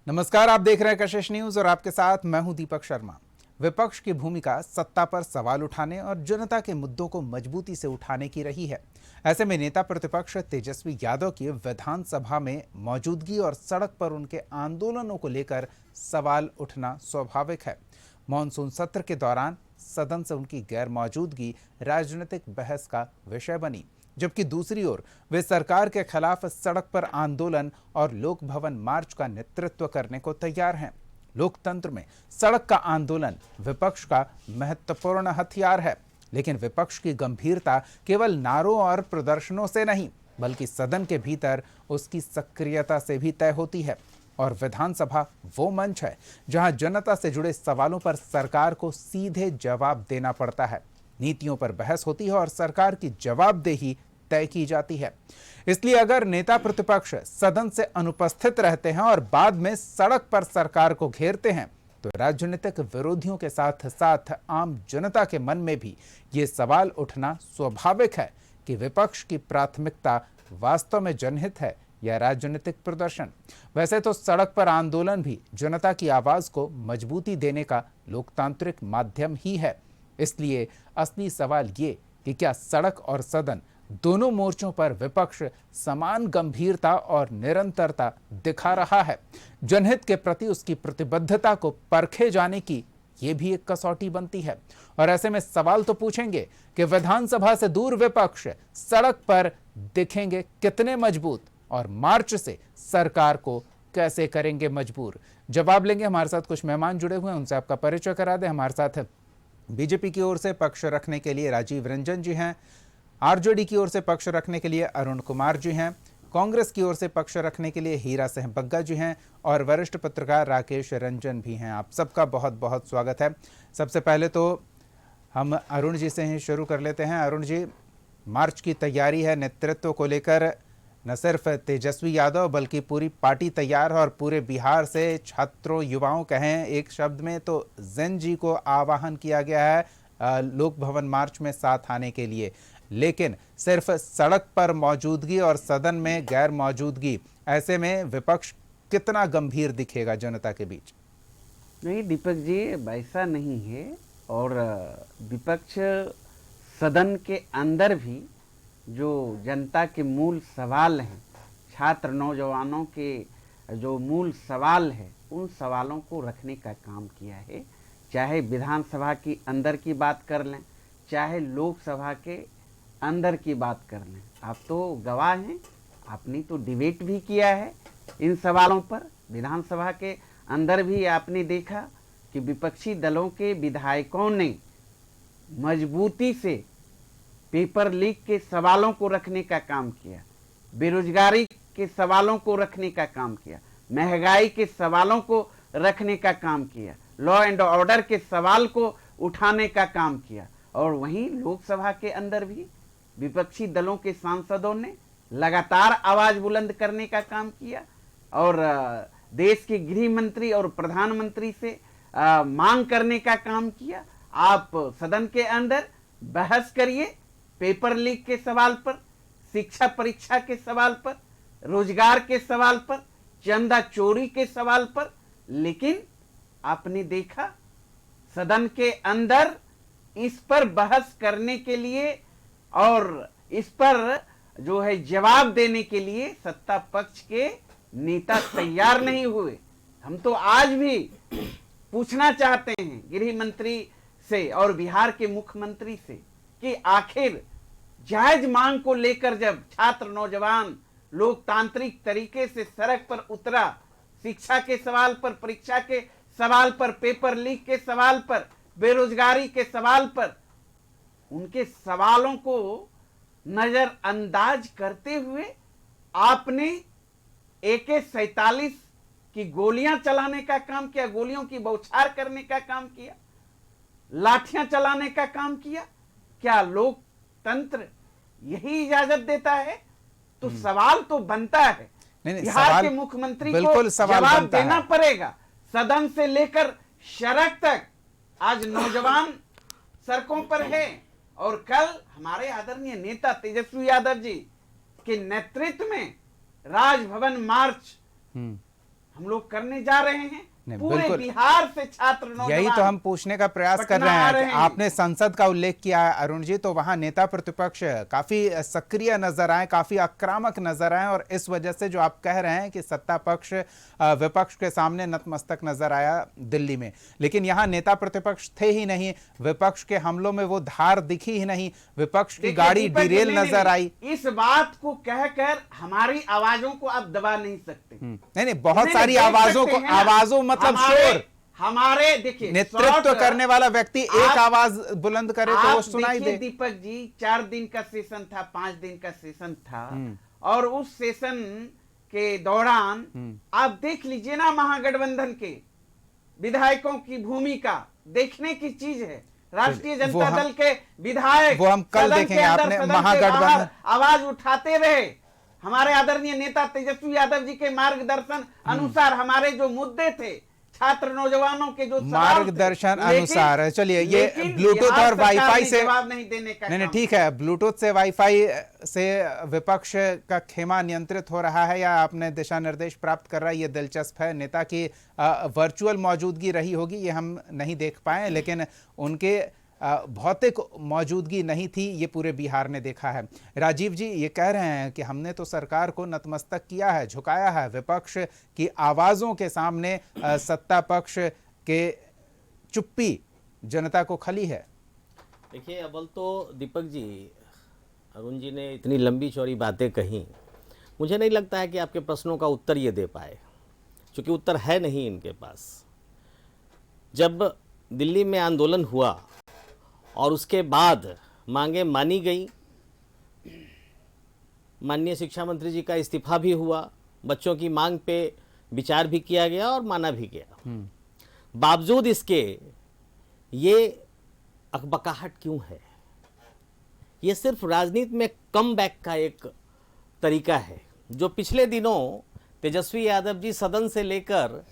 नमस्कार, आप देख रहे हैं कशिश न्यूज और आपके साथ मैं हूं दीपक शर्मा। विपक्ष की भूमिका सत्ता पर सवाल उठाने और जनता के मुद्दों को मजबूती से उठाने की रही है। ऐसे में नेता प्रतिपक्ष तेजस्वी यादव की विधानसभा में मौजूदगी और सड़क पर उनके आंदोलनों को लेकर सवाल उठना स्वाभाविक है। मॉनसून सत्र के दौरान सदन से उनकी गैर मौजूदगी राजनीतिक बहस का विषय बनी, जबकि दूसरी ओर वे सरकार के खिलाफ सड़क पर आंदोलन और लोक भवन मार्च का नेतृत्व करने को तैयार हैं। लोकतंत्र में सड़क का आंदोलन विपक्ष का महत्वपूर्ण हथियार है, लेकिन विपक्ष की गंभीरता केवल नारों और प्रदर्शनों से नहीं, बल्कि सदन के भीतर उसकी सक्रियता से भी तय होती है। और विधानसभा वो मंच है जहां जनता से जुड़े सवालों पर सरकार को सीधे जवाब देना पड़ता है। नीतियों पर बहस होती है और सरकार की जवाबदेही तय की जाती है। इसलिए अगर नेता प्रतिपक्ष सदन से अनुपस्थित रहते हैं और बाद में सड़क पर सरकार को घेरते हैं, तो राजनीतिक विरोधियों के साथ साथ आम जनता के मन में भी ये सवाल उठना स्वाभाविक है कि विपक्ष की प्राथमिकता वास्तव में जनहित है या राजनीतिक प्रदर्शन। वैसे तो सड़क पर आंदोलन भी जनता की आवाज को मजबूती देने का लोकतांत्रिक माध्यम ही है। इसलिए असली सवाल ये कि क्या सड़क और सदन दोनों मोर्चों पर विपक्ष समान गंभीरता और निरंतरता दिखा रहा है। जनहित के प्रति उसकी प्रतिबद्धता को परखे जाने की ये भी एक कसौटी बनती है। और ऐसे में सवाल तो पूछेंगे कि विधानसभा से दूर विपक्ष सड़क पर दिखेंगे कितने मजबूत और मार्च से सरकार को कैसे करेंगे मजबूर। जवाब लेंगे। हमारे साथ कुछ मेहमान जुड़े हुए हैं, उनसे आपका परिचय करा दें। हमारे साथ बीजेपी की ओर से पक्ष रखने के लिए राजीव रंजन जी हैं, आरजेडी की ओर से पक्ष रखने के लिए अरुण कुमार जी हैं, कांग्रेस की ओर से पक्ष रखने के लिए हीरा सिंह बग्गा जी हैं और वरिष्ठ पत्रकार राकेश रंजन भी हैं। आप सबका बहुत बहुत स्वागत है। सबसे पहले तो हम अरुण जी से ही शुरू कर लेते हैं। अरुण जी, मार्च की तैयारी है, नेतृत्व को लेकर न सिर्फ तेजस्वी यादव बल्कि पूरी पार्टी तैयार है और पूरे बिहार से छात्रों युवाओं कहें एक शब्द में तो जैन जी को आह्वान किया गया है लोक भवन मार्च में साथ आने के लिए। लेकिन सिर्फ सड़क पर मौजूदगी और सदन में गैर मौजूदगी, ऐसे में विपक्ष कितना गंभीर दिखेगा जनता के बीच? नहीं दीपक जी, वैसा नहीं है। और विपक्ष सदन के अंदर भी जो जनता के मूल सवाल हैं, छात्र नौजवानों के जो मूल सवाल है, उन सवालों को रखने का काम किया है। चाहे विधानसभा की अंदर की बात कर लें, चाहे लोकसभा के अंदर की बात कर लें। आप तो गवाह हैं, आपने तो डिबेट भी किया है इन सवालों पर। विधानसभा के अंदर भी आपने देखा कि विपक्षी दलों के विधायकों ने मजबूती से पेपर लीक के सवालों को रखने का काम किया, बेरोजगारी के सवालों को रखने का काम किया, महंगाई के सवालों को रखने का काम किया, लॉ एंड ऑर्डर के सवाल को उठाने का काम किया। और वहीं लोकसभा के अंदर भी विपक्षी दलों के सांसदों ने लगातार आवाज बुलंद करने का काम किया और देश के गृह मंत्री और प्रधानमंत्री से मांग करने का काम किया। आप सदन के अंदर बहस करिए पेपर लीक के सवाल पर, शिक्षा परीक्षा के सवाल पर, रोजगार के सवाल पर, चंदा चोरी के सवाल पर, लेकिन आपने देखा सदन के अंदर इस पर बहस करने के लिए और इस पर जो है जवाब देने के लिए सत्ता पक्ष के नेता तैयार नहीं हुए। हम तो आज भी पूछना चाहते हैं गृह मंत्री से और बिहार के मुख्यमंत्री से कि आखिर जायज मांग को लेकर जब छात्र नौजवान लोकतांत्रिक तरीके से सड़क पर उतरा, शिक्षा के सवाल पर, परीक्षा के सवाल पर, पेपर लीक के सवाल पर, बेरोजगारी के सवाल पर, उनके सवालों को नजरअंदाज करते हुए आपने AK-47 की गोलियां चलाने का काम किया, गोलियों की बौछार करने का काम किया, लाठियां चलाने का काम किया। क्या लोकतंत्र यही इजाजत देता है? तो सवाल तो बनता है, बिहार के मुख्यमंत्री को जवाब देना पड़ेगा। सदन से लेकर सड़क तक आज नौजवान सड़कों पर है और कल हमारे आदरणीय नेता तेजस्वी यादव जी के नेतृत्व में राजभवन मार्च हम लोग करने जा रहे हैं। नहीं, पूरे बिल्कुल। बिहार से छात्र यही नौजवान तो हम पूछने का प्रयास कर पटना रहे आ हैं रहे कि हैं। आपने संसद का उल्लेख किया है अरुण जी, तो वहां नेता प्रतिपक्ष काफी सक्रिय नजर आए, काफी आक्रामक नजर आए, और इस वजह से जो आप कह रहे हैं कि सत्ता पक्ष विपक्ष के सामने नतमस्तक नजर आया दिल्ली में, लेकिन यहाँ नेता प्रतिपक्ष थे ही नहीं, विपक्ष के हमलों में वो धार दिखी ही नहीं, विपक्ष की देखिए, गाड़ी दीपक जी, डिरेल नहीं, नजर नहीं, आई। इस बात को कहकर हमारी आवाजों को आप दबा नहीं सकते। नहीं नहीं, बहुत नहीं, सारी देख आवाजों सकते को, हैं ना। आवाजों मतलब शोर, हमारे देखिए नेतृत्व करने वाला व्यक्ति एक आवाज बुलंद करे तो वो आप सुनाई देखिए दे। दीपक जी, 4 दिन का सेशन था, 5 दिन का सेशन था, और उस सेशन के दौरान आप देख लीजिए ना, महागठबंधन के विधायकों की भूमिका देखने की चीज है। राष्ट्रीय जनता दल के विधायक वो हम कल सदन के देखेंगे। अंदर, आपने सदन के महागठबंधन बाहर आवाज उठाते रहे। हमारे आदरणीय नेता तेजस्वी यादव जी के मार्गदर्शन अनुसार हमारे जो मुद्दे थे, छात्र नौजवानों के जो सवाल थे, मार्गदर्शन अनुसार, चलिए ये लेकिन ब्लूटूथ बिहार और वाईफाई सरकार ने से जवाब नहीं देने का नहीं काम ठीक है, ब्लूटूथ से वाईफाई से विपक्ष का खेमा नियंत्रित हो रहा है या आपने दिशा निर्देश प्राप्त कर रहा है, ये दिलचस्प है। नेता की वर्चुअल मौजूदगी रही होगी, ये हम नहीं देख पाए, लेकिन उनके भौतिक मौजूदगी नहीं थी, ये पूरे बिहार ने देखा है। राजीव जी ये कह रहे हैं कि हमने तो सरकार को नतमस्तक किया है, झुकाया है, विपक्ष की आवाज़ों के सामने सत्ता पक्ष के चुप्पी जनता को खली है। देखिए, अव्वल तो दीपक जी, अरुण जी ने इतनी लंबी चौड़ी बातें कही, मुझे नहीं लगता है कि आपके प्रश्नों का उत्तर ये दे पाए, क्योंकि उत्तर है नहीं इनके पास। जब दिल्ली में आंदोलन हुआ और उसके बाद मांगे मानी गई, माननीय शिक्षा मंत्री जी का इस्तीफा भी हुआ, बच्चों की मांग पे विचार भी किया गया और माना भी गया, बावजूद इसके ये अकबकाहट क्यों है? ये सिर्फ राजनीति में कम बैक का एक तरीका है, जो पिछले दिनों तेजस्वी यादव जी सदन से लेकर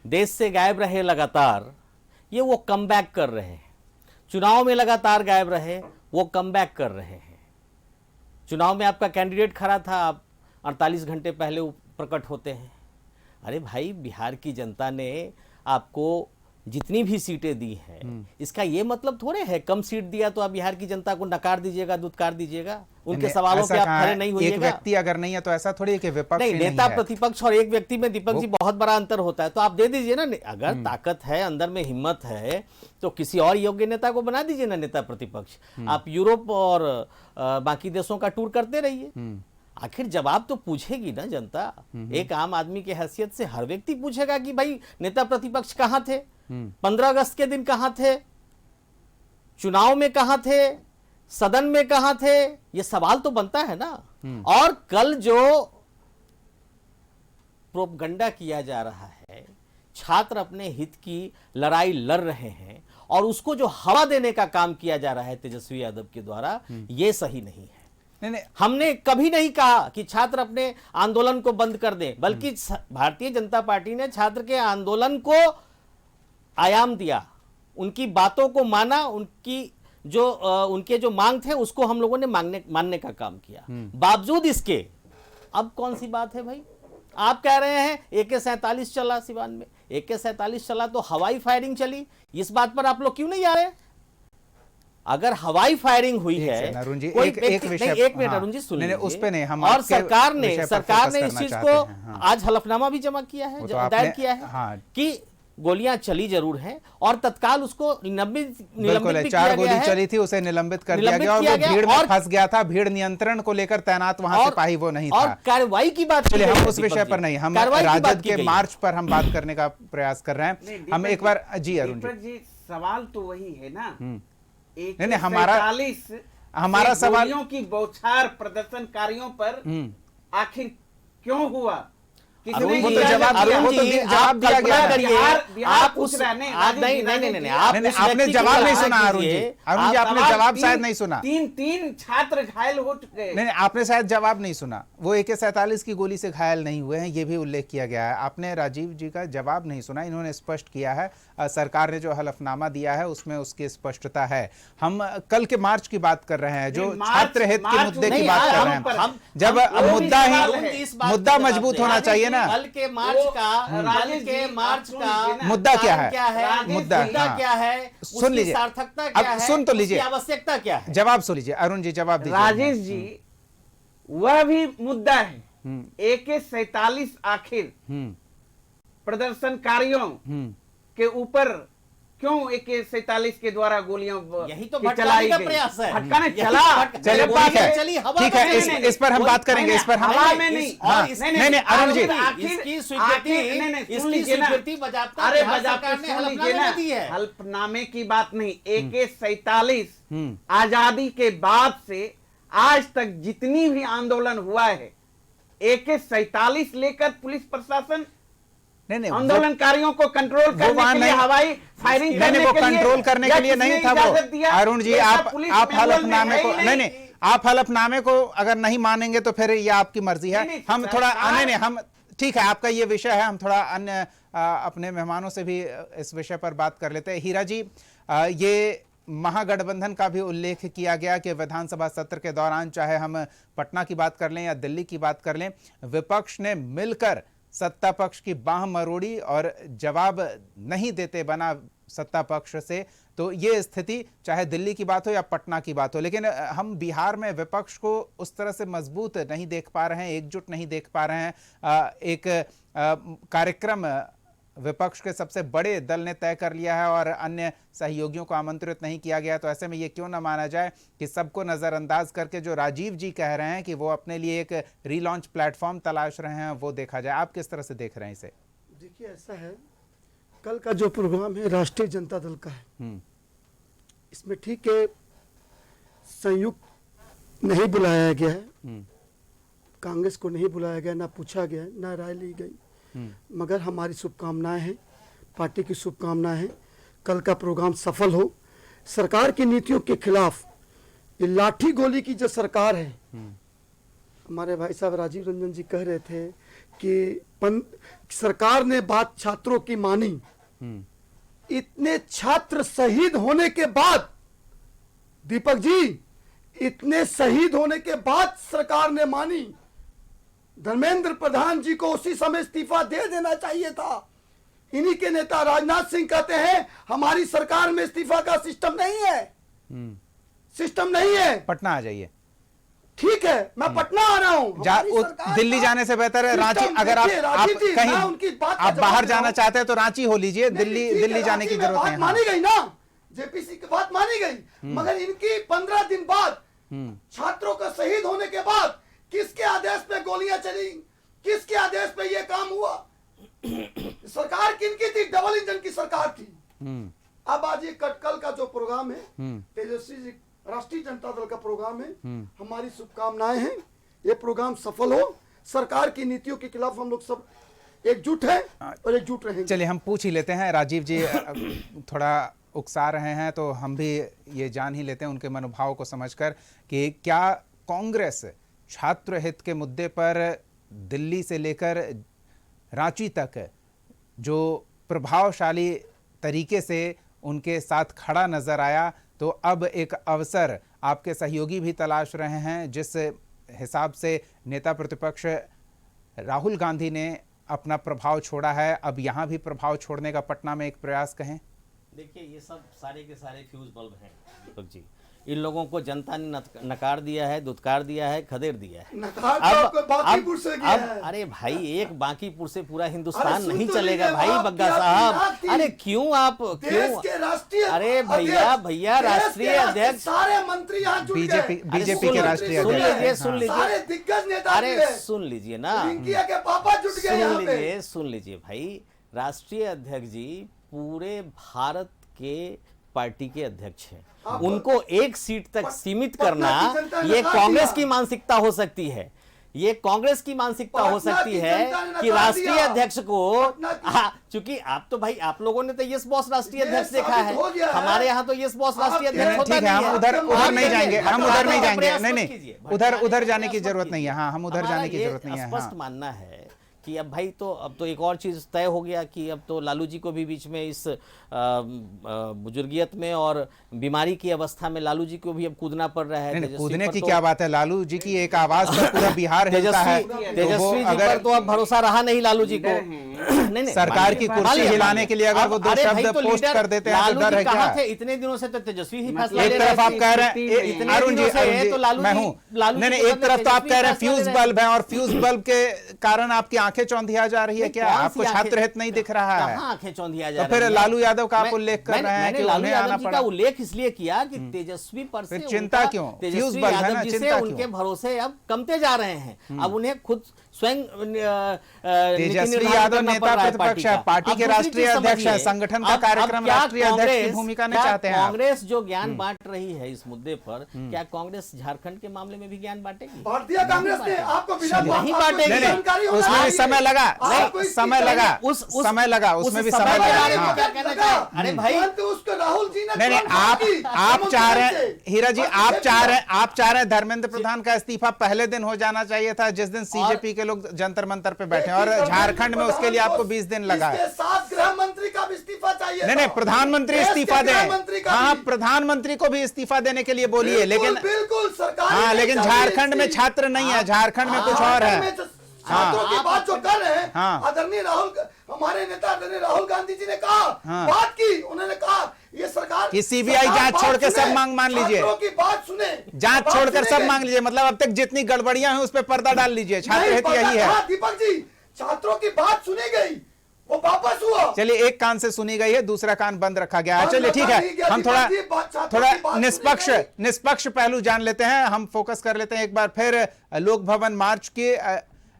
देश से गायब रहे लगातार, ये वो कम बैक कर रहे हैं। चुनाव में लगातार गायब रहे, वो कम बैक कर रहे हैं। चुनाव में आपका कैंडिडेट खड़ा था, आप 48 घंटे पहले प्रकट होते हैं। अरे भाई, बिहार की जनता ने आपको जितनी भी सीटें दी हैं, इसका ये मतलब थोड़े है कम सीट दिया तो आप बिहार की जनता को नकार दीजिएगा, दुत्कार दीजिएगा, उनके सवालों पे आप खड़े नहीं होइएगा। एक व्यक्ति अगर नहीं है तो ऐसा थोड़ी है कि विपक्ष नहीं, नहीं नेता है। प्रतिपक्ष और एक व्यक्ति में दीपक जी बहुत बड़ा अंतर होता है, तो आप दे दीजिए ना। अगर ताकत है, अंदर में हिम्मत है, तो किसी और योग्य नेता को बना दीजिए ना नेता प्रतिपक्ष। आप यूरोप और बाकी देशों का टूर करते रहिए। आखिर जवाब तो पूछेगी ना जनता। एक आम आदमी की हैसियत से हर व्यक्ति पूछेगा कि भाई नेता प्रतिपक्ष कहाँ थे, 15 अगस्त के दिन कहाँ थे, चुनाव में कहाँ थे, सदन में कहाँ थे, ये सवाल तो बनता है ना। और कल जो प्रोपगंडा किया जा रहा है, छात्र अपने हित की लड़ाई लड़ रहे हैं और उसको जो हवा देने का काम किया जा रहा है तेजस्वी यादव के द्वारा, ये सही नहीं है। नहीं, हमने कभी नहीं कहा कि छात्र अपने आंदोलन को बंद कर दें, बल्कि भारतीय जनता पार्टी ने छात्र के आंदोलन को आयाम दिया, उनकी बातों को माना, उनके जो मांग थे उसको हम लोगों ने मानने का काम किया। बावजूद इसके अब कौन सी बात है भाई? आप कह रहे हैं AK-47 चला सिवान में, AK-47 चला तो हवाई फायरिंग चली, इस बात पर आप लोग क्यों नहीं आ रहे? अगर हवाई फायरिंग हुई है, अरुण जी, कोई एक व्यक्ति- विषय, नहीं, एक मिनट हाँ, अरुण जी सुन नहीं, लीजिए। उस पे नहीं, हम और आपके सरकार विषय पर ने फोकस इस करना चीज चाहते को हैं, हाँ। आज हलफनामा भी जमा किया है, वो तो दायर आपने- किया है हाँ। कि गोलियां चली जरूर हैं और तत्काल उसको निलंबित बिल्कुल है, भी 4 किया गोली गया है। चली थी, उसे निलंबित कर दिया निलंबित गया और किया वो गया भीड़ में और- फंस गया था, भीड़ नियंत्रण को लेकर तैनात वहां सिपाही वो नहीं और था। कार्रवाई की बात की चलिए गई हम है, उस दीपक विषय जी। पर नहीं, हम कार्रवाई की बात राजद की के गई है। मार्च पर हम बात करने का प्रयास कर रहे हैं। हम एक बार जी अरुण जी, दीपक जी, सवाल तो वही है ना। नहीं, हमारा सवाल- गोलियों की बौछार प्रदर्शनकारियों पर आखिर क्यों हुआ? अरुण किसने जी, किया? जवाब दिया, अरुण वो तो जी, जवाब आप दिया कल्पना गया है। करिए, बिहार आप पूछ उस रहे हैं, नहीं, आप राजू नहीं जी, नहीं राजू नहीं जी, आप नहीं, उस आपने व्यक्ति जवाब को नहीं रहा सुना अरुण जी, कीजिए। अरुण जी आप आपने सवाल जवाब तीन- शायद नहीं सुना। तीन छात्र घायल हो चुके। नहीं, आपने शायद जवाब नहीं सुना। वो AK-47 की गोली से घायल नहीं हुए हैं, ये भी उल्लेख किया गया है। आपने राजीव जी का जवाब नहीं सुना। इन्होंने स्पष्ट किया है, सरकार ने जो हलफनामा दिया है उसमें उसकी स्पष्टता है। हम कल के मार्च की बात कर रहे हैं, जो नहीं, मार्च- छात्र हित के मार्च मुद्दे की नहीं, बात कर हम रहे पर- हैं। जब हम- वो भी मुद्दा सवाल ही है। इस बात मुद्दा का जवाब मजबूत दें। होना चाहिए ना। कल के मार्च का मुद्दा क्या है? मुद्दा हाँ। क्या है, सुन उसकी लीजिए, सार्थकता क्या अब है, सुन तो लीजिए, उसकी आवश्यकता क्या है। जवाब सुन लीजिए, अरुण जी जवाब दीजिए। राजेश जी, वह भी मुद्दा है। AK-47 आखिर प्रदर्शनकारियों के ऊपर क्यों AK-47 के द्वारा गोलियां यही तो की भटकाने चलाई का गई? प्रयास है। भटकाने यही चला। चलिए गोली ठीक है, चली, हवा ठीक में है, नहीं, इस पर हम बात करेंगे, इस पर हम हवा में नहीं। और नहीं, अरुण जी, इसकी स्वीकृति बजाबता अरे बिहार बजाते सरकार ने सुन लीजिए हलफनामे ना, में दी है। हल्फनामे की बात नहीं। AK-47 आजादी के बाद से आज तक जितनी भी आंदोलन हुआ है, AK-47 लेकर पुलिस प्रशासन नहीं, आंदोलनकारियों को कंट्रोल करने के लिए हवाई फायरिंग करने वो के लिए कंट्रोल करने के लिए नहीं था वो। अरुण जी, आप हलफनामे को नहीं, आप हलफनामे को अगर नहीं मानेंगे तो फिर ये आपकी मर्जी है। हम थोड़ा नहीं, हम ठीक है, आपका ये विषय है, हम थोड़ा अन्य अपने मेहमानों से भी इस विषय पर बात कर लेते हैं। हीरा जी, ये महागठबंधन का भी उल्लेख किया गया कि विधानसभा सत्र के दौरान, चाहे हम पटना की बात कर लें या दिल्ली की बात कर लें, विपक्ष ने मिलकर सत्ता पक्ष की बाह मरोड़ी और जवाब नहीं देते बना सत्ता पक्ष से। तो ये स्थिति चाहे दिल्ली की बात हो या पटना की बात हो, लेकिन हम बिहार में विपक्ष को उस तरह से मजबूत नहीं देख पा रहे हैं, एकजुट नहीं देख पा रहे हैं। एक कार्यक्रम विपक्ष के सबसे बड़े दल ने तय कर लिया है और अन्य सहयोगियों को आमंत्रित नहीं किया गया। तो ऐसे में ये क्यों ना माना जाए कि सबको नज़रअंदाज करके जो राजीव जी कह रहे हैं कि वो अपने लिए एक रीलॉन्च प्लेटफॉर्म तलाश रहे हैं, वो देखा जाए। आप किस तरह से देख रहे हैं इसे? देखिए, ऐसा है, कल का जो प्रोग्राम है राष्ट्रीय जनता दल का है, इसमें ठीक है संयुक्त नहीं बुलाया गया है, कांग्रेस को नहीं बुलाया गया, ना पूछा गया, ना राय ली गई, मगर हमारी शुभकामनाएं हैं, पार्टी की शुभकामनाएं हैं, कल का प्रोग्राम सफल हो। सरकार की नीतियों के खिलाफ ये लाठी गोली की जो सरकार है, हमारे भाई साहब राजीव रंजन जी कह रहे थे कि सरकार ने बात छात्रों की मानी। इतने छात्र शहीद होने के बाद, दीपक जी, इतने शहीद होने के बाद सरकार ने मानी। धर्मेंद्र प्रधान जी को उसी समय इस्तीफा दे देना चाहिए था। इन्हीं के नेता राजनाथ सिंह कहते हैं हमारी सरकार में इस्तीफा का सिस्टम नहीं है, सिस्टम नहीं है। पटना आ जाइए। ठीक है, मैं पटना आ रहा हूं। दिल्ली जाने से बेहतर है रांची। अगर आप कहीं आप बाहर जाना चाहते हैं तो रांची हो लीजिए, दिल्ली जाने की जरूरत नहीं है। मानी गई ना, जेपीसी की बात मानी गई, मगर इनकी 15 दिन बाद छात्रों का शहीद होने के बाद किसके आदेश पे गोलियां चली, किसके आदेश पे ये काम हुआ? सरकार किनकी थी? डबल इंजन की सरकार थी। अब आज ये कटकल का जो प्रोग्राम है, तेजस्वी जी राष्ट्रीय जनता दल का प्रोग्राम है, हमारी शुभकामनाएं हैं, ये प्रोग्राम सफल हो। सरकार की नीतियों के खिलाफ हम लोग सब एकजुट हैं और एकजुट रहेंगे। चलिए हम पूछ ही लेते हैं, राजीव जी थोड़ा उकसा रहे हैं तो हम भी ये जान ही लेते हैं उनके मनोभाव को समझकर कि क्या कांग्रेस छात्र हित के मुद्दे पर दिल्ली से लेकर रांची तक जो प्रभावशाली तरीके से उनके साथ खड़ा नजर आया, तो अब एक अवसर आपके सहयोगी भी तलाश रहे हैं। जिस हिसाब से नेता प्रतिपक्ष राहुल गांधी ने अपना प्रभाव छोड़ा है, अब यहाँ भी प्रभाव छोड़ने का पटना में एक प्रयास कहें। देखिए, ये सब सारे के सारे फ्यूज बल्ब हैं दीपक जी। इन लोगों को जनता ने नकार दिया है, दुत्कार दिया है, खदेड़ दिया है। अब अरे भाई, एक बांकीपुर से पूरा हिंदुस्तान नहीं चलेगा भाई बग्गा साहब। अरे क्यों आप क्यों? अरे भैया राष्ट्रीय अध्यक्ष, सारे मंत्री यहाँ जुट गए। बीजेपी के राष्ट्रीय अध्यक्ष, सुन लीजिए, सारे दिग्गज नेता, अरे सुन लीजिए ना, के पापा जुट गए। सुन लीजिए भाई, राष्ट्रीय अध्यक्ष जी पूरे भारत के पार्टी के अध्यक्ष हैं। उनको एक सीट तक सीमित करना, ये कांग्रेस की मानसिकता हो सकती है। ये कांग्रेस की मानसिकता हो सकती है कि राष्ट्रीय अध्यक्ष को, चूंकि आप तो भाई आप लोगों ने तो यस बॉस राष्ट्रीय अध्यक्ष देखा है, हमारे यहाँ तो यस बॉस राष्ट्रीय अध्यक्ष होता नहीं है। हम उधर नहीं जाएंगे, हम उधर नहीं जाएंगे। नहीं, उधर जाने की जरूरत नहीं है। हाँ, हम उधर जाने की जरूरत नहीं है। स्पष्ट मानना है कि अब भाई तो अब तो एक और चीज तय हो गया कि अब तो लालू जी को भी बीच में इस बुजुर्गियत में और बीमारी की अवस्था में लालू जी को भी अब कूदना पड़ रहा है। नहीं, तेजस्वी कूदने पर की तो- क्या बात है, लालू जी की एक आवाज पर पूरा बिहार हिलता है। तो वो तेजस्वी जी अगर पर तो अब भरोसा रहा नहीं लालू जी को। नहीं, सरकार की कुर्सी हिलाने के लिए अगर वो दो शब्द पोस्ट कर देते हैं तो डर है क्या? थे इतने दिनों से तो तेजस्वी ही फैसला एक ले तरफ रहे आप थे। कह रहे हैं इतने अरुण जी, दिनों से है तो लालू मैं जी- हूं, लालू नहीं जी नहीं, के एक बदले तरफ तो आप तेजस्वी कह रहे हैं फैसला ले फ्यूज रहे बल्ब है और फ्यूज बल्ब के कारण आपकी आंखें चौंधिया जा रही है नहीं, क्या? कौन सी आपको आंखें- छात्र हित नहीं दिख रहा है? कहाँ आंखें चौंधिया जा तो फिर रही हैं? लालू यादव का आप मैं- उल्लेख कर मैंने- रहे हैं मैंने कि लालू उन्हें यादव आना जी पड़ा। का उल्लेख इसलिए किया कि तेजस्वी पर से फिर चिंता उनका- क्यों? तेजस्वी फ्यूज बल्ब है ना, यादव जी से चिंता क्यों? उनके भरोसे अब कमते जा रहे हैं। अब उन्हें खुद स्वयं तेजस्वी यादव नेता प्रतिपक्ष है, पार्टी के राष्ट्रीय अध्यक्ष है, संगठन का कार्यक्रम राष्ट्रीय अध्यक्ष की भूमिका नहीं चाहते हैं आप? कांग्रेस जो ज्ञान बांट रही है इस मुद्दे पर, क्या कांग्रेस झारखंड के मामले में भी ज्ञान बांटेगी? भारतीय कांग्रेस ने आपको बिना नहीं आपको बांटेगी। इसकी जानकारी होना उसमें भी चाहिए। समय लगा, आपको इसकी समय लगा, जानकारी- समय लगा, उसमें भी समय के लगा। बारे में हाँ। क्या कहना चाहिए? अरे भाई, तुरंत उसको राहुल जी ने नहीं नहीं, तुरंत आप की। आप चाह रहे हैं से। हीरा जी, और आप फिर चाह रहे हैं धर्मेंद्र प्रधान का इस्तीफा पहले दिन हो जाना चाहिए था जिस दिन सीजेपी के लोग जंतर मंतर पे बैठे हैं, और झारखंड में उसके लिए आपको 20 दिन लगा है। इसके साथ गृह मंत्री का भी इस्तीफा चाहिए नहीं नहीं, था। प्रधानमंत्री देश के इस्तीफा दें। गृहमंत्री का हाँ, भी। प्रधानमंत्री को भी इस्तीफा देने के लिए बोलिए, लेकिन बिल्कुल सरकार हाँ, लेकिन झारखंड में छात्र नहीं है, झारखंड में कुछ और है। छात्रों की बात जो कर रहे हैं, हाँ। आदरणीय हमारे नेता आदरणीय राहुल गांधी जी ने कहा, हाँ। बात की, उन्होंने कहा ये सरकार कि सीबीआई जांच छोड़ के सब मांग मान लीजिए। छात्रों की बात सुने, जांच बात छोड़कर सब सुनेंगे। मांग लीजिए, मतलब अब तक जितनी गड़बड़ियां हैं उस पर पर्दा डाल लीजिए। छात्र नहीं, हित यही है। हाँ, दीपक जी, छात्रों की बात सुनी गई, वो वापस हुआ। चलिए, एक कान से सुनी गई है, दूसरा कान बंद रखा गया है। बंद चलिए ठीक रखा नहीं है, गया, हम दीपक जी, छात्रों थोड़ा की बात सुनी निष्पक्ष पहलू जान लेते हैं। हम फोकस कर लेते हैं एक बार फिर लोक भवन मार्च की।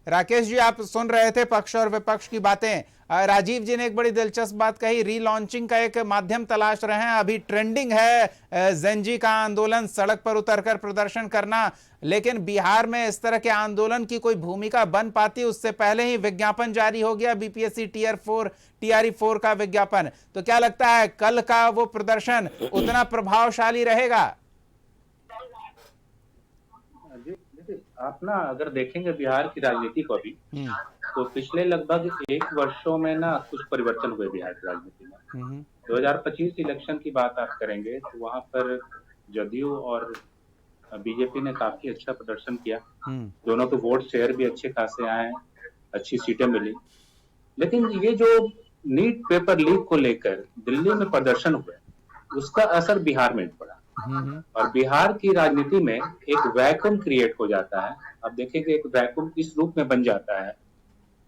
राकेश जी, आप सुन रहे थे पक्ष और विपक्ष की बातें। राजीव जी ने एक बड़ी दिलचस्प बात कही, रीलॉन्चिंग का एक माध्यम तलाश रहे हैं। अभी ट्रेंडिंग है जेंजी का आंदोलन, सड़क पर उतरकर प्रदर्शन करना, लेकिन बिहार में इस तरह के आंदोलन की कोई भूमिका बन पाती उससे पहले ही विज्ञापन जारी हो गया, बीपीएससी टीआरई 4 का विज्ञापन। तो क्या लगता है कल का वो प्रदर्शन उतना प्रभावशाली रहेगा? आप ना अगर देखेंगे बिहार की राजनीति को अभी, तो पिछले लगभग 1 वर्षों में ना कुछ परिवर्तन हुए बिहार की राजनीति में। 2025 इलेक्शन की बात आप करेंगे तो वहां पर जदयू और बीजेपी ने काफी अच्छा प्रदर्शन किया। दोनों के वोट शेयर भी अच्छे खासे आए, अच्छी सीटें मिली। लेकिन ये जो नीट पेपर लीक को लेकर दिल्ली में प्रदर्शन हुआ, उसका असर बिहार में पड़ा। और बिहार की राजनीति में एक वैक्यूम क्रिएट हो जाता है। अब देखेंगे एक वैक्यूम इस रूप में बन जाता है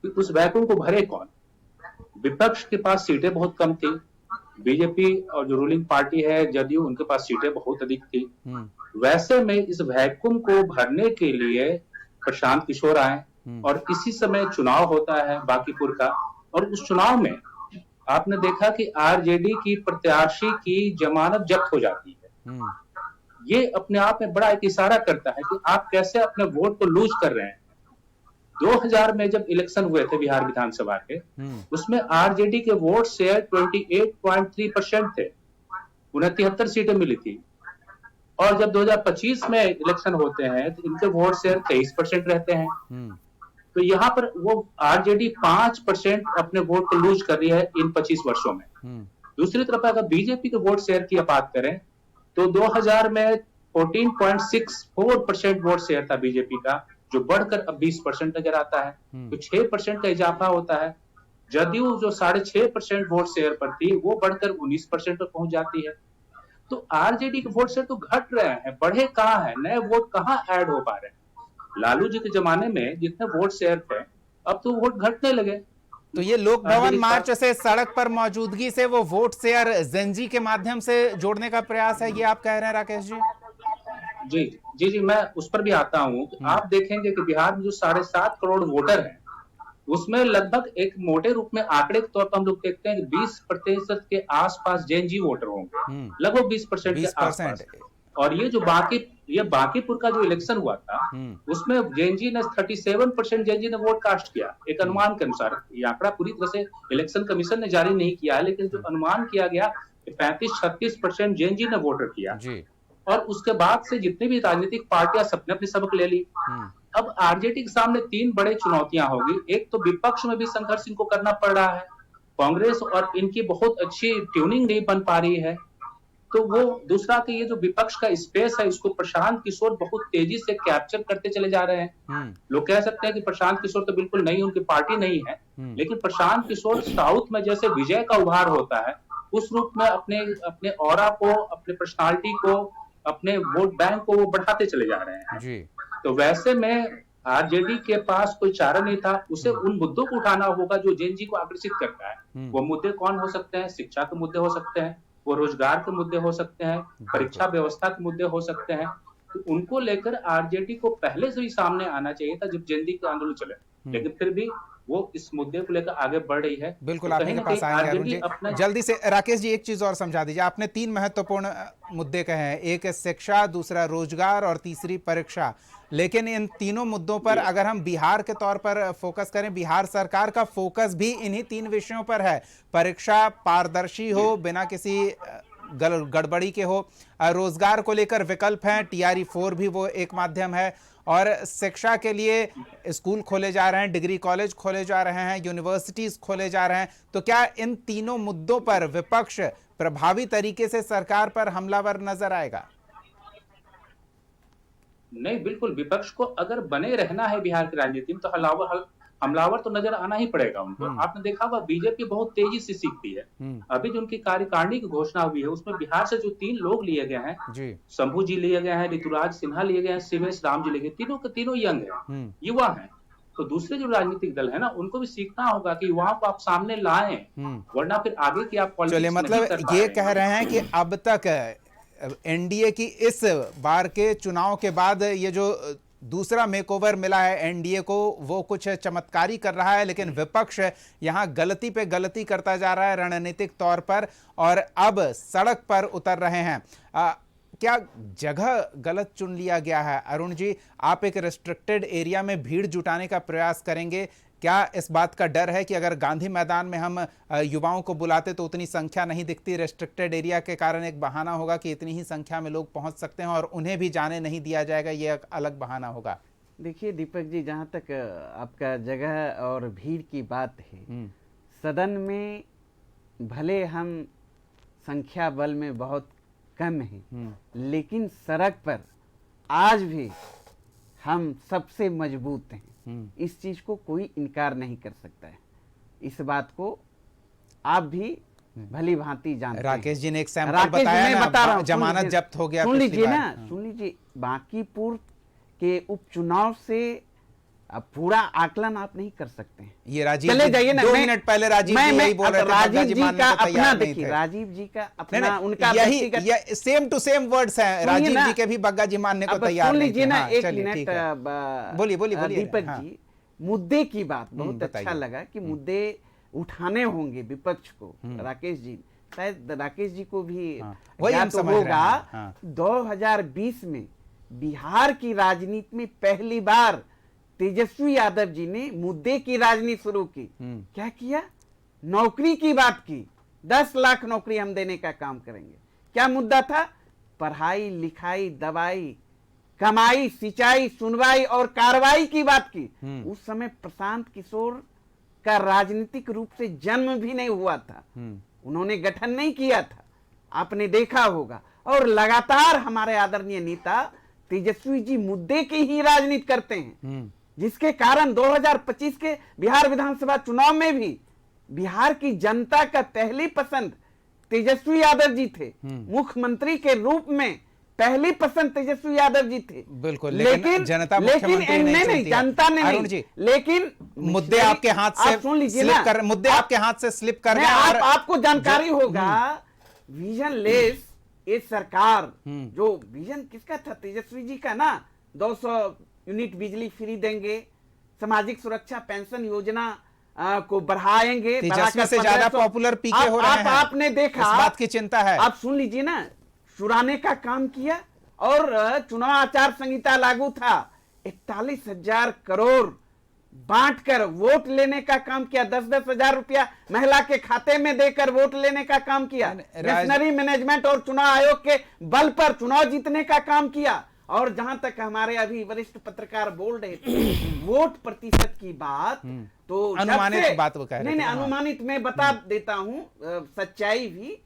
कि उस वैक्यूम को भरे कौन? विपक्ष के पास सीटें बहुत कम थी, बीजेपी और जो रूलिंग पार्टी है जदयू, उनके पास सीटें बहुत अधिक थी। वैसे में इस वैक्यूम को भरने के लिए प्रशांत किशोर आए, और इसी समय चुनाव होता है बांकीपुर का, और उस चुनाव में आपने देखा कि आरजेडी की प्रत्याशी की जमानत जब्त हो जाती है। ये अपने आप में बड़ा एक इशारा करता है कि आप कैसे अपने वोट को लूज कर रहे हैं। 2000 में जब इलेक्शन हुए थे बिहार विधानसभा के, उसमें आरजेडी के वोट शेयर 28.3% थे, उन्हें 73 सीटें मिली थी। और जब 2025 में इलेक्शन होते हैं तो इनके वोट शेयर 23% रहते हैं। तो यहाँ पर वो आरजेडी 5% अपने वोट को लूज कर रही है इन 25 वर्षों में। दूसरी तरफ अगर बीजेपी के वोट शेयर की बात करें तो 2000 में 14.64% वोट शेयर था बीजेपी का, जो बढ़कर अब 20% नजर आता है। तो 6% का इजाफा होता है। जदयू जो 6.5% वोट शेयर पर थी, वो बढ़कर 19% पर पहुंच जाती है। तो आरजेडी के वोट शेयर तो घट रहे हैं, बढ़े कहाँ हैं? नए वोट कहाँ ऐड हो पा रहे हैं? लालू जी के जमाने में जितने वोट शेयर थे, अब तो वोट घटने लगे। तो ये लोक भवन मार्च से सड़क पर मौजूदगी से वो वोट शेयर जेंजी के माध्यम से जोड़ने का प्रयास है, ये आप कह रहे हैं राकेश जी? जी, मैं उस पर भी आता हूँ। आप देखेंगे कि बिहार में जो 7.5 करोड़ वोटर हैं, उसमें लगभग एक मोटे रूप में आंकड़े के तौर पर हम लोग देखते हैं कि 20% के आसपास जेनजी वोटर होंगे, लगभग 20% के आसपास। और ये जो बांकीपुर का जो इलेक्शन हुआ था, उसमें जेनजी ने 37% जेनजी ने वोट कास्ट किया, एक अनुमान के अनुसार। ये आंकड़ा पूरी तरह से इलेक्शन कमीशन ने जारी नहीं किया है, लेकिन जो अनुमान किया गया 35-36% जेनजी ने वोटर किया। और उसके बाद से जितनी भी राजनीतिक पार्टियां सबने अपनी सबक ले ली। अब आरजेडी के सामने 3 बड़े चुनौतियां होगी। एक तो विपक्ष में भी संघर्ष इनको करना पड़ रहा है, कांग्रेस और इनकी बहुत अच्छी ट्यूनिंग नहीं बन पा रही है। तो वो दूसरा कि ये जो विपक्ष का स्पेस है, इसको प्रशांत किशोर बहुत तेजी से कैप्चर करते चले जा रहे हैं। लोग कह सकते हैं कि प्रशांत किशोर तो बिल्कुल नहीं, उनकी पार्टी नहीं है, लेकिन प्रशांत किशोर साउथ में जैसे विजय का उभार होता है, उस रूप में अपने अपने ऑरा को, अपने पर्सनालिटी को, अपने वोट बैंक को वो बढ़ाते चले जा रहे हैं जी। तो वैसे में आरजेडी के पास कोई चारा नहीं था, उसे उन मुद्दों को उठाना होगा जो जेन जी को आकर्षित करता है। वो मुद्दे कौन हो सकते हैं? शिक्षा के मुद्दे हो सकते हैं, वो रोजगार के मुद्दे हो सकते हैं, परीक्षा व्यवस्था के मुद्दे हो सकते हैं। तो उनको लेकर आरजेडी को पहले से ही सामने आना चाहिए था जब जेन जी के आंदोलन चले, लेकिन फिर भी वो इस मुद्दे को लेकर आगे बढ़ रही है। बिल्कुल, तो आप कहीं के ना पास कहीं आएंगे अरुण जी। अपना जल्दी से राकेश जी एक चीज और समझा दीजिए। आपने 3 महत्वपूर्ण मुद्दे कहे हैं, एक शिक्षा, दूसरा रोजगार और तीसरी परीक्षा। लेकिन इन तीनों मुद्दों पर अगर हम बिहार के तौर पर फोकस करें, बिहार सरकार का फोकस भी इन्हीं 3 विषयों पर है। परीक्षा पारदर्शी हो, बिना किसी गड़बड़ी के हो, रोजगार को लेकर विकल्प हैं, TRE-4 भी वो एक माध्यम है, और शिक्षा के लिए स्कूल खोले जा रहे हैं, डिग्री कॉलेज खोले जा रहे हैं, यूनिवर्सिटीज खोले जा रहे हैं। तो क्या इन तीनों मुद्दों पर विपक्ष प्रभावी तरीके से सरकार पर हमलावर नजर आएगा? नहीं, बिल्कुल विपक्ष को अगर बने रहना है बिहार की राजनीति में तो हमलावर तो नजर आना ही पड़ेगा उनको। आपने देखा होगा बीजेपी बहुत तेजी से सीखती है। अभी जो उनकी कार्यकारिणी की घोषणा हुई है उसमें बिहार से जो 3 लोग लिए गए हैं, शंभू जी लिए गए हैं, ऋतुराज सिन्हा लिए गए हैं, शिवेश राम जी लिए गए, तीनों के तीनों यंग है, युवा हैं। तो दूसरे जो राजनीतिक दल है ना, उनको भी सीखना होगा कि युवाओं को आप सामने लाएं, वरना फिर आगे की आप चलिए, मतलब ये कह रहे हैं कि अब तक एनडीए की इस बार के चुनाव के बाद ये जो दूसरा मेकओवर मिला है एनडीए को, वो कुछ चमत्कारी कर रहा है, लेकिन विपक्ष यहां गलती पे गलती करता जा रहा है रणनीतिक तौर पर, और अब सड़क पर उतर रहे हैं। क्या जगह गलत चुन लिया गया है? अरुण जी, आप एक रेस्ट्रिक्टेड एरिया में भीड़ जुटाने का प्रयास करेंगे, क्या इस बात का डर है कि अगर गांधी मैदान में हम युवाओं को बुलाते तो उतनी संख्या नहीं दिखती, रेस्ट्रिक्टेड एरिया के कारण एक बहाना होगा कि इतनी ही संख्या में लोग पहुंच सकते हैं और उन्हें भी जाने नहीं दिया जाएगा, ये एक अलग बहाना होगा? देखिए दीपक जी, जहाँ तक आपका जगह और भीड़ की बात है, सदन में भले हम संख्या बल में बहुत कम हैं, लेकिन सड़क पर आज भी हम सबसे मजबूत हैं। इस चीज को कोई इनकार नहीं कर सकता है। इस बात को आप भी भली भांति जानते हैं। राकेश जी ने एक सैंपल बताया ना, जमानत जब्त हो गया। सुन लीजिए ना, सुन लीजिए, बांकीपुर के उपचुनाव से अब पूरा आकलन आप नहीं कर सकते हैं। ये राजीव चले जाइए ना, 2 मिनट पहले राजीव जी यही बोल रहे थे, राजीव जी का अपना देखिए, राजीव जी का अपना, उनका यही सेम टू सेम वर्ड्स हैं। राजीव जी के भी बग्गा जी मानने को तैयार नहीं थे। सुन लीजिए ना, एक मिनट, बोलिए दीपक जी, मुद्दे की बात बहुत अच्छा लगा कि मुद्दे उठाने होंगे विपक्ष को। राकेश जी, शायद राकेश जी को भी याद होगा 2020 में बिहार की राजनीति में पहली बार तेजस्वी यादव जी ने मुद्दे की राजनीति शुरू की। क्या किया? नौकरी की बात की। 10 लाख नौकरी हम देने का काम करेंगे। क्या मुद्दा था? पढ़ाई लिखाई, दवाई, कमाई, सिंचाई, सुनवाई और कार्रवाई की बात की। उस समय प्रशांत किशोर का राजनीतिक रूप से जन्म भी नहीं हुआ था, उन्होंने गठन नहीं किया था, आपने देखा होगा। और लगातार हमारे आदरणीय नेता तेजस्वी जी मुद्दे की ही राजनीति करते हैं, जिसके कारण 2025 के बिहार विधानसभा चुनाव में भी बिहार की जनता का पहली पसंद तेजस्वी यादव जी थे। मुख्यमंत्री के रूप में पहली पसंद तेजस्वी यादव जी थे। बिल्कुल, लेकिन जनता मुख्यमंत्री नहीं, जनता ने नहीं, लेकिन मुद्दे आपके हाथ से सुन लीजिए ना, मुद्दे आपके हाथ से स्लिप कर गए। आपको जानकारी होगा, विजन लेस ये सरकार, जो विजन किसका था? तेजस्वी जी का ना। 200 यूनिट बिजली फ्री देंगे, सामाजिक सुरक्षा पेंशन योजना को बढ़ाएंगे। तेजस्वी से ज्यादा पॉपुलर पीके हो रहे हैं। आपने देखा, इस बात की चिंता है। आप सुन लीजिए ना, चुराने का काम किया और चुनाव आचार संहिता लागू था, 41,000 करोड़ बांटकर वोट लेने का काम किया। 10-10 हजार रुपया महिला के खाते में देकर वोट लेने का काम किया। नेशनल मैनेजमेंट और चुनाव आयोग के बल पर चुनाव जीतने का काम किया। और जहां तक हमारे अभी वरिष्ठ पत्रकार बोल रहे थे वोट प्रतिशत की बात, तो जब अनुमानित से- बात वो कह रहे नहीं थे, नहीं, हाँ। अनुमानित मैं बता देता हूं सच्चाई भी।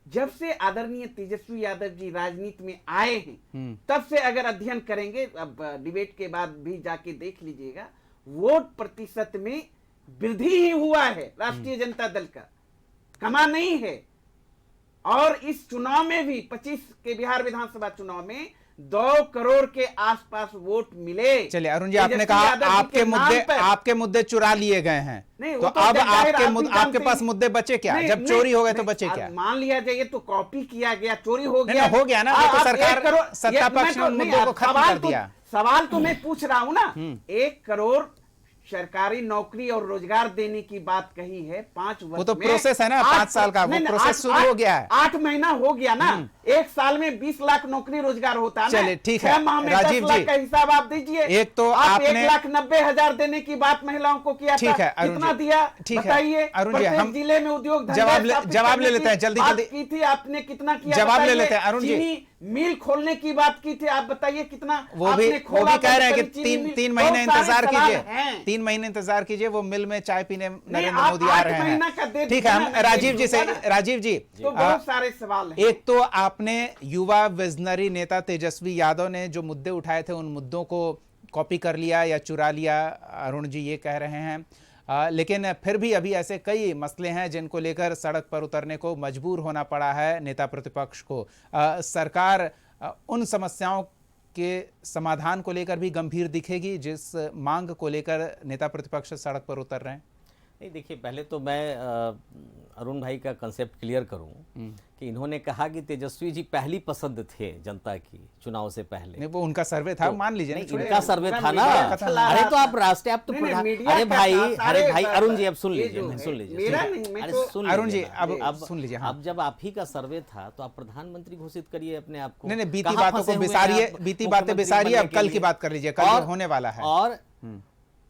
जब से आदरणीय तेजस्वी यादव जी राजनीति में आए हैं तब से अगर अध्ययन करेंगे, अब डिबेट के बाद भी जाके देख लीजिएगा, वोट प्रतिशत में वृद्धि ही हुआ है राष्ट्रीय जनता दल का, कमा नहीं है। और इस चुनाव में भी 25 के बिहार विधानसभा चुनाव में 2 करोड़ के आसपास वोट मिले। चलिए अरुण जी, आपने तेजस्वी कहा यादव जी आपके के नाम मुद्दे पर। आपके मुद्दे चुरा लिए गए हैं, नहीं, तो वो तो अब जाहिर आप भी आपके जानते पास हैं। मुद्दे बचे क्या? नहीं, जब नहीं, चोरी हो गए तो नहीं, बचे अब क्या? मान लिया जाए ये तो कॉपी किया गया, चोरी हो नहीं, गया, नहीं, हो गया ना, वो तो आप सरकार 1 करोड़ सत्ता पक्ष ने उन नहीं, मुद्दों को अब खत्म सवाल कर तो- दिया। सवाल तो मैं पूछ रहा हूं ना, 1 करोड़ सरकारी नौकरी और रोजगार देने की बात कही है 5 वर्ष वो तो में। प्रोसेस है ना, 5 साल का, वो नहीं, नहीं, प्रोसेस शुरू हो गया है। 8 महीना हो गया ना, 1 साल में 20 लाख नौकरी रोजगार होता है ना। चलिए, ठीक है। 6 माह में राजीव 10 लाख जी, का हिसाब आप दीजिए। एक तो आप आपने- 1,90,000 देने की बात महिलाओं को किया ठीक था, है, अरुण कितना जी, दिया ठीक है। बताइए। अरुण जी, प्रत्येक हम जिले में उद्योग धंधे जवाब ले स्थापित करने लेते हैं, की जल्दी बात जल्दी की थी आपने, कितना किया जवाब ले बताइए। लेते हैं, अरुण जी। चीनी मिल खोलने की बात की थी, आप बताइए कितना वो आपने भी खोला, कह रहे हैं कि बंद करी चीनी मिल। 3 महीने बहुत सारे इंतजार सवाल कीजिए, हैं। 3 महीने इंतजार कीजिए, वो मिल में चाय पीने नरेंद्र आप मोदी आ 8 रहे महीना का दे हैं। ठीक है, हम दीजिए ना, राजीव जी से, मैं दे राजीव जी, तो बहुत सारे सवाल हैं। एक तो आपने युवा विजनरी नेता तेजस्वी यादव ने जो मुद्दे उठाए थे उन मुद्दों को कॉपी कर लिया या चुरा लिया, अरुण जी ये कह रहे हैं। लेकिन फिर भी अभी ऐसे कई मसले हैं जिनको लेकर सड़क पर उतरने को मजबूर होना पड़ा है नेता प्रतिपक्ष को। सरकार उन समस्याओं के समाधान को लेकर भी गंभीर दिखेगी जिस मांग को लेकर नेता प्रतिपक्ष सड़क पर उतर रहे हैं। नहीं, देखिए पहले तो मैं अरुण भाई का कंसेप्ट क्लियर करूं कि इन्होंने कहा कि तेजस्वी जी पहली पसंद थे जनता की चुनाव से पहले। नहीं, वो उनका सर्वे था, मान लीजिए। नहीं, छोड़िए। इनका सर्वे था ना। मीडिया चला अरे रहा तो था। आप राष्ट्रीय, आप तो नहीं, नहीं, प्रधान, मीडिया अरे का भाई, था, अरे सारे भाई अरुण जी अब सुन ये लीजिए, जो नहीं, है, सुन लीजिए, मेरा सुन- नहीं, मैं अरे तो- सुन अरुण जी, लीजिए ना। अब सुन लीजिए, हाँ। अब जब आप ही का सर्वे था तो आप प्रधानमंत्री घोषित करिए अपने आप को। नहीं नहीं, बीती कहाँ बातों फंसे को हुए हैं बिसारिए, आप बीती बातें मुख्यमंत्री बिसारिए, अब बनने के कल की लिए? बात कर लीजिए, कल जो होने वाला है। और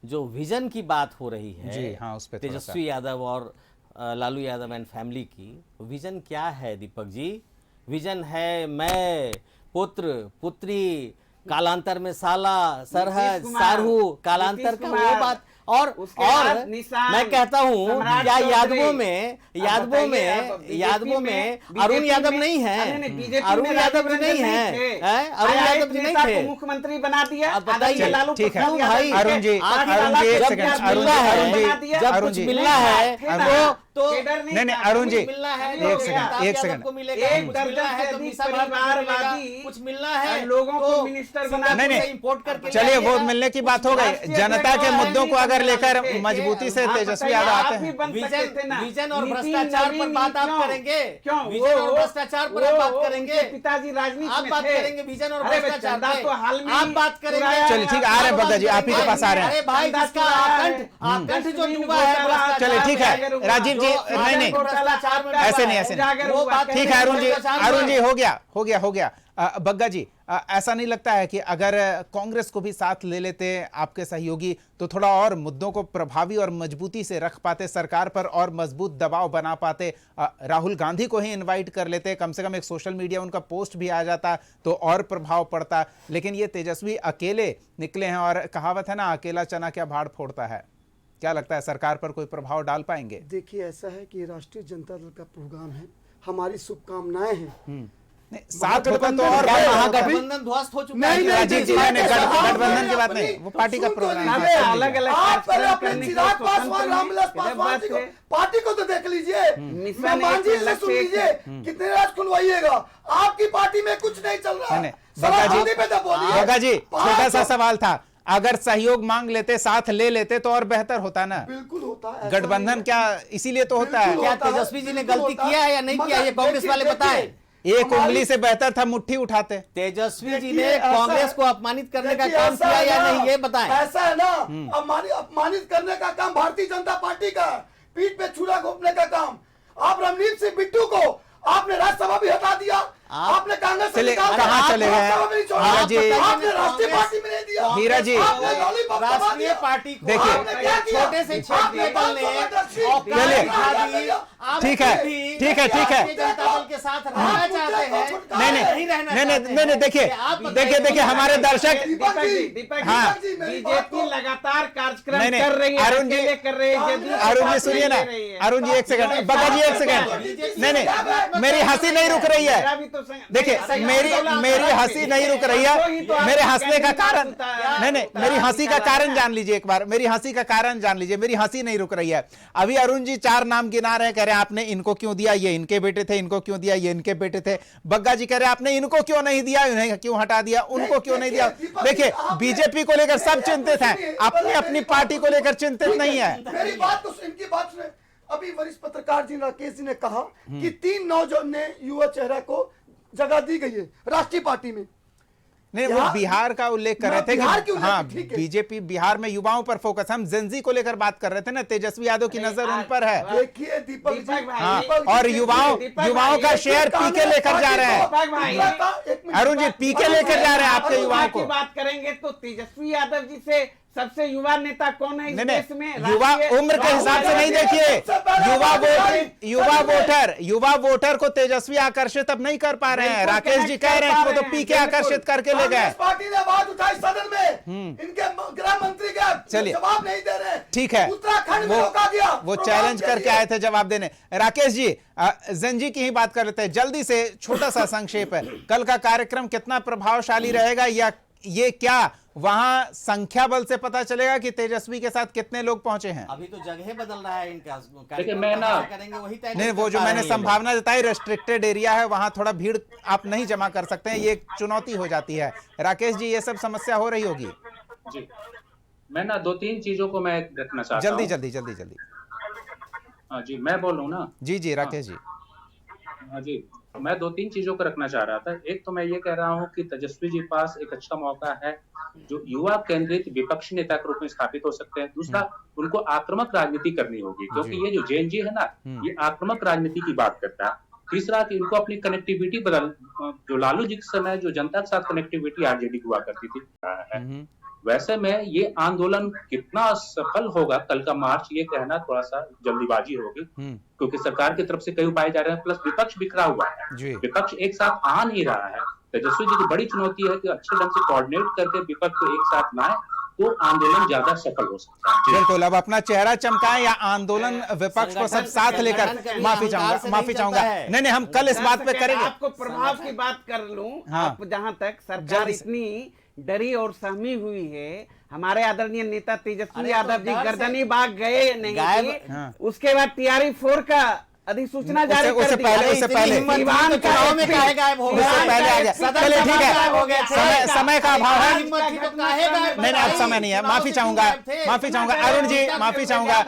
जो विजन की बात हो रही है जी, हाँ, उस पे थोड़ा सा। तेजस्वी यादव और लालू यादव एंड फैमिली की, विजन क्या है दीपक जी? विजन है मैं, पुत्र, पुत्री, कालांतर में साला, सरहद, कुमार, सारू, कालांतर नीतीश का कुमार, वो बात। और उसके बाद निशान, मैं कहता हूँ सम्राट क्या चौधरी। यादवों में अब बताइए, अब यादवों BJP में BJP अरुण यादव में- नहीं अरे है, नहीं, BJP अरुण में यादव राजीव जी नहीं रंजन है, थे। अरुण आया यादव एक जी नहीं नेता थे। को मुख्यमंत्री बना दिया, अब बताइए, आदरणीय लालू ठीक है, प्रसाद यादव भाई, जी अरुण जी, पार्टी अरुण वाला जी, एक जब सेकंड, कुछ अरुण मिलना जी, है, अरुण जी, बना दिया, जब अरुण कुछ जी, मिलना है थे ना, तो केडर नहीं, नहीं, था, अरुण जी, कुछ मिलना है एक तो सेकंड, अमिताभ एक यादव सेकंड। को मिलेगा, एक कुछ दर्जन मिलना है से तो अधिक मीसा भारती को मिलेगा, परिवारवादी कुछ मिलना है लोगों को तो मिनिस्टर सिंगापुर बना नहीं, नहीं, से इंपोर्ट करके चलिए वो लाइएगा। मिलने की कुछ बात हो गई। राष्ट्रीय जनता के अध्यक्ष मुद्दों को अगर लेकर थे, मजबूती से आप तेजस्वी बताइए, यादव आप आते भी हैं। बन सकते थे ना। विजन और नीति भ्रष्टाचार पर नवीन बात आप क्यों? करेंगे? क्यों? विजन और भ्रष्टाचार पर आप बात करेंगे? उनके पिताजी राजनीति आप में बात थे। करेंगे विजन और अरे भाई, भ्रष्टाचार चंदा पे? तो हाल में आप ही बात करेंगे? चुराया चलिए, ठीक है, आ रहे हैं बग्गा जी, आप ही के पास आ रहे हैं। अरे भाई, चंदा जिसका चुराया है। आकंठ जो डस्टबिन डूबा है घोटाला, भ्रष्टाचार चलिए, ठीक है, उजागर हुआ। राजीव जी, जो नहीं, नहीं, भ्रष्टाचार में ऐसे नहीं, ऐसे नहीं। उजागर वो हुआ। बात ठीक है अरुण जी, भ्रष्टाचार में- अरुण जी, हो गया। बग्गा जी, ऐसा नहीं लगता है कि अगर कांग्रेस को भी साथ ले लेते आपके सहयोगी तो थोड़ा और मुद्दों को प्रभावी और मजबूती से रख पाते, सरकार पर और मजबूत दबाव बना पाते, राहुल गांधी को ही इनवाइट कर लेते, कम से कम एक सोशल मीडिया उनका पोस्ट भी आ जाता तो और प्रभाव पड़ता। लेकिन ये तेजस्वी अकेले निकले हैं और कहावत है ना, अकेला चना क्या भाड़ फोड़ता है। क्या लगता है सरकार पर कोई प्रभाव डाल पाएंगे? देखिए, ऐसा है कि राष्ट्रीय जनता दल का प्रोग्राम है, हमारी शुभकामनाएं हैं। नहीं, साथ होता तो और क्या बढ़िया होता। महागठबंधन ध्वस्त हो चुका नहीं, है? नहीं, राजीव जी, नहीं, गठबंधन की बात अपनी- नहीं, वो पार्टी का सुन तो प्रोग्राम लीजिए। है। अलग अलग आप पहले कार्यक्रम अपने करने की चिराग स्वतंत्र पासवान, हैं। रामविलास इधर पासवान बात जी को, है। पार्टी को तो देख लीजिए। मिशन मैं मांझी एक से लक्ष्य सुन एक लीजिए, है। कितने राज खुलवाइएगा, आपकी पार्टी में कुछ नहीं चल रहा। नहीं, सवाल बग्गा जी, हिंदी पे तो बोलिए। बग्गा जी, छोटा सा पाँच- सवाल था, अगर सहयोग मांग लेते, साथ ले लेते तो और बेहतर होता ना। बिल्कुल होता है, ऐसा गठबंधन नहीं क्या इसीलिए तो होता है। बिल्कुल क्या होता है, तेजस्वी जी ने बिल्कुल गलती होता किया है या नहीं मगर किया? ये कांग्रेस देखिए, वाले बताएं। देखिए, एक हमारी- उंगली से बेहतर था मुट्ठी उठाते। तेजस्वी जी देखिए, ने ऐसा- कांग्रेस को अपमानित करने का देखिए, काम ऐसा किया है या ना, नहीं, ये बताएं। ऐसा है ना, अपमानित करने का काम भारतीय जनता पार्टी का है, पीठ पे छुरा घोंपने का काम। आप रमनीत सिंह बिट्टू को आपने राज्यसभा भी हटा दिया, आपने कांग्रेस से चले निकाला, कहाँ आप चले गए लोकसभा में नहीं छोड़ा, हीरा जी? आपने राष्ट्रीय पार्टी में नहीं दिया, हीरा जी, आपने लॉलीपॉप दबा राष्ट्रीय दिया। पार्टी को देखिए, आपने क्या किया? छोटे से क्षेत्रीय आपने दल ने चलिए, औकात चलिए। दिखा दी। आप ठीक है, भी ठीक है, ठीक है। भारतीय जनता दल के साथ रहना चाहते हैं, नहीं नहीं रहना नहीं चाहते नहीं हैं। देखिए आप देखिए देखिए हमारे दर्शक दीपक जी हाँ। बीजेपी लगातार कार्यक्रम नहीं, नहीं, कर रही है, अरुण जी- अकेले कर रही है, जदयू अरुण जी साथ सुनिए ना, नहीं ले रही है। अरुण जी एक सेकंड, बग्गा जी एक सेकंड, नहीं नहीं मेरी हंसी नहीं रुक रही मेरा है। भी तो संग- देखिए नहीं, मेरी संग- मेरी हंसी नहीं रुक रही है, मेरे हंसने का कारण नहीं नहीं मेरी हंसी का कारण जान लीजिए एक बार, मेरी हंसी का कारण जान लीजिए, मेरी हंसी नहीं रुक रही है। अभी अरुण जी 4 नाम गिना रहे हैं, कह रहे हैं आपने इनको क्यों दिया, ये इनके बेटे थे, इनको क्यों दिया, ये इनके बेटे थे। बग्गा जी कह रहे हैं आपने इनको क्यों नहीं दिया, इन्हें क्यों हटा दिया, उनको क्यों नहीं दिया। देखिए बीजेपी को लेकर सब चिंतित हैं, अपनी अपनी पार्टी को लेकर चिंतित नहीं है। मेरी बात तो इनकी बात सुने। अभी वरिष्ठ पत्रकार जी राकेश जी ने कहा कि 3 नौजवान ने युवा चेहरा को जगह दी गई है राष्ट्रीय पार्टी में। नहीं वो बिहार का उल्लेख कर रहे थे बिहार की कि उल्लेख, हाँ ठीक है। बीजेपी बिहार में युवाओं पर फोकस, हम जेंजी को लेकर बात कर रहे थे ना, तेजस्वी यादव की नजर उन पर है। देखिए दीपक जी, दीपक भाई, हाँ, दीपक जी, और देखिए, युवाओं दीपक युवाओं का भाई, शेयर पीके लेकर जा रहे हैं। दीपक भाई, अरुण जी पीके लेकर जा रहे हैं आपके युवाओं को। की बात करेंगे तो तेजस्वी यादव जी से सबसे युवा नेता कौन है इस नहीं देश में? नहीं युवा उम्र के हिसाब से नहीं देखिए, युवा वोटर को तेजस्वी आकर्षित अब नहीं कर पा रहे हैं। राकेश जी कह रहे हैं कि वो तो पीके आकर्षित करके ले गए। कांग्रेस पार्टी ने आवाज उठाई सदन में, इनके गृह मंत्री का चलिए। जवाब नहीं दे रहे। ठीक है, उत्तराखंड में रोका गया, वो प्रोग्राम चैलेंज के करके लिए। आए थे जवाब देने। राकेश जी जंजी की ही बात कर लेते हैं जल्दी से, छोटा सा संक्षेप है, कल का कार्यक्रम कितना प्रभावशाली रहेगा, या ये क्या वहां संख्या बल से पता चलेगा कि तेजस्वी के साथ कितने लोग पहुंचे हैं? अभी तो जगह बदल रहा है इनका, देखिए, मैं ना- करेंगे वही तय नहीं, नहीं वो कर जो पा मैंने रहे हैं ये संभावना जताई, रेस्ट्रिक्टेड एरिया है, वहां थोड़ा भीड़ आप नहीं जमा कर सकते हैं, ये एक चुनौती हो जाती है। राकेश जी ये सब समस्या हो रही होगी। जी, मैं ना 2-3 चीजों को मैं रखना चाहता हूँ। जल्दी हाँ जी, मैं बोलूँ ना। जी राकेश जी। हाँ जी, मैं 2-3 चीजों को रखना चाह रहा था। एक तो मैं ये कह रहा हूँ कि तेजस्वी जी पास एक अच्छा मौका है जो युवा केंद्रित विपक्षी नेता के रूप में स्थापित हो सकते हैं। दूसरा, उनको आक्रामक राजनीति करनी होगी, क्योंकि ये जो जेएनजी है ना, ये आक्रामक राजनीति की बात करता है। तीसरा कि इनको अपनी कनेक्टिविटी बदल, जो लालू जी के समय जो जनता के साथ कनेक्टिविटी आरजेडी हुआ करती थी, वैसे में ये आंदोलन कितना सफल होगा कल का मार्च, ये कहना थोड़ा सा जल्दीबाजी होगी, क्योंकि सरकार की तरफ से कई उपाय जा रहे हैं, प्लस विपक्ष बिखरा हुआ जी। है, विपक्ष एक साथ आ नहीं रहा है। तेजस्वी जी की बड़ी चुनौती है कि अच्छे ढंग से कोऑर्डिनेट करके विपक्ष को एक साथ लाए तो आंदोलन ज्यादा सफल हो सकता है। बिल्कुल, अब अपना चेहरा चमकाएं या आंदोलन विपक्ष को सब साथ लेकर। संगठन माफी कभी चाहूंगा, अहंकार से माफी नहीं चाहूंगा, चलता है। नहीं हम कल इस बात पे करेंगे। आपको प्रभाव की बात कर लूं। हाँ। आप जहां तक सरकार जल्दी से। इतनी डरी और सहमी हुई है, हमारे आदरणीय नेता तेजस्वी अरे यादव तो जी डर से गर्दनी बाग गए नहीं गायब- थे। हाँ। उसके बाद टीआरई 4 का अधिसूचना जारी कर उससे दी। पहले- अरे उससे इतनी पहले। हिम्मत दीवान थी तो चुनाव में काहे गायब हो गया? उससे पहले आ गया। सदन चलिए ठीक है, गायब हो गया थे। समय का अभाव है। हिम्मत थी तो काहे गायब? नहीं अब समय नहीं है, माफी चाहूंगा, माफी चाहूंगा अरुण जी, माफी चाहूंगा।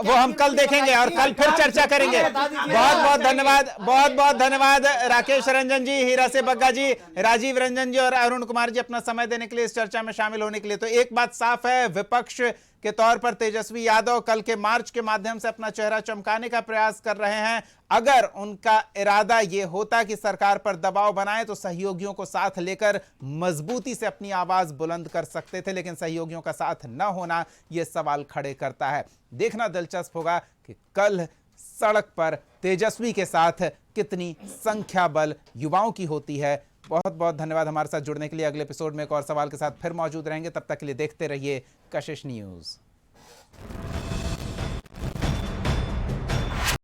वो हम कल देखेंगे और कल फिर चर्चा करेंगे। बहुत बहुत धन्यवाद, बहुत बहुत धन्यवाद राकेश रंजन जी, हीरा से बग्गा जी, राजीव रंजन जी और अरुण कुमार जी अपना समय देने के लिए, इस चर्चा में शामिल होने के लिए। तो एक बात साफ है, विपक्ष के तौर पर तेजस्वी यादव कल के मार्च के माध्यम से अपना चेहरा चमकाने का प्रयास कर रहे हैं। अगर उनका इरादा यह होता कि सरकार पर दबाव बनाए तो सहयोगियों को साथ लेकर मजबूती से अपनी आवाज बुलंद कर सकते थे, लेकिन सहयोगियों का साथ न होना यह सवाल खड़े करता है। देखना दिलचस्प होगा कि कल सड़क पर तेजस्वी के साथ कितनी संख्या बल युवाओं की होती है। बहुत बहुत धन्यवाद हमारे साथ जुड़ने के लिए। अगले एपिसोड में एक और सवाल के साथ फिर मौजूद रहेंगे, तब तक के लिए देखते रहिए कशिश न्यूज।